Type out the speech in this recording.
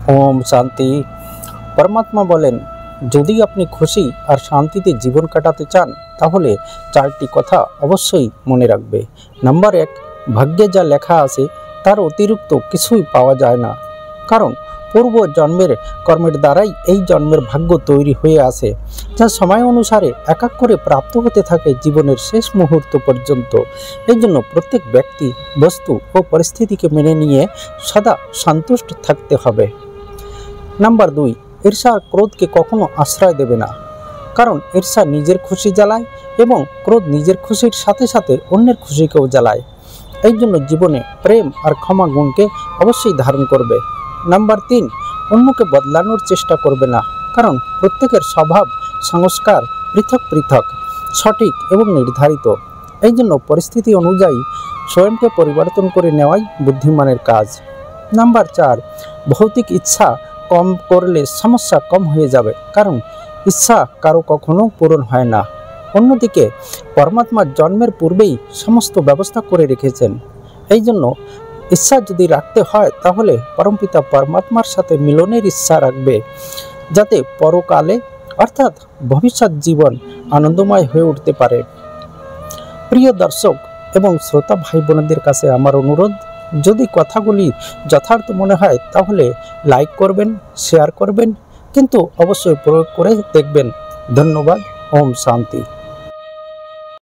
ओम शांति। परमात्मा बोलें यदि अपनी खुशी और शांतिते जीवन काटाते चान ताहले चारटी कथा अवश्यई मने राखबे। नम्बर एक, भाग्ये जा लेखा आछे तार अतिरिक्त किछुई पावा जाय ना, कारण पूर्व जन्मेर कर्मेर द्वाराई एई जन्मेर भाग्य तैरी हये आछे, जा समय अनुसारे एक एक करे प्राप्त होते थाके जीवनेर शेष मुहूर्त पर्यन्त। एइजन्य प्रत्येक व्यक्ति वस्तु और परिस्थितिके मेने निये सदा सन्तुष्ट थाकते हबे। नम्बर दुई, ईर्षा और क्रोध के कखनो आश्रय देबे ना, कारण ईर्षा निजेर खुशी जालाय एवं क्रोध निजेर खुशिर साथे साथे अन्येर खुशिकेও जालाय। एइजन्य जीवने प्रेम और क्षमा गुण के अवश्य धारण करबे। नम्बर तीन, अन्यके बदलानोर चेष्टा करबे ना, कारण प्रत्येकेर स्वभाव संस्कार पृथक पृथक सठिक एवं निर्धारित। एइजन्य परिस्थिति अनुयायी स्वयंके परिवर्तन करे नेওয়াই बुद्धिमानेर काज। नम्बर चार, भौतिक इच्छा कम करले समस्या कम हो जाए, कारण इच्छा कारो कखनो पूरण है ना। अन्यदिके परमात्मा जन्मेर पूर्वेई समस्त व्यवस्था करे रेखेछेन। एइजन्य इच्छा यदि राखते हय ताहले परमपिता परमात्मार साथे मिलनेर इच्छा राखबे, जाते परकाले अर्थात भविष्यत जीवन आनंदमय हये उठते पारे। प्रिय दर्शक एवं श्रोता भाई बोनेদের কাছে আমার অনুরোধ, যদি কথাগুলি যথার্থ মনে হয় তাহলে লাইক করবেন, শেয়ার করবেন, কিন্তু অবশ্যই প্রয়োগ করে দেখবেন। ধন্যবাদ। ওম শান্তি।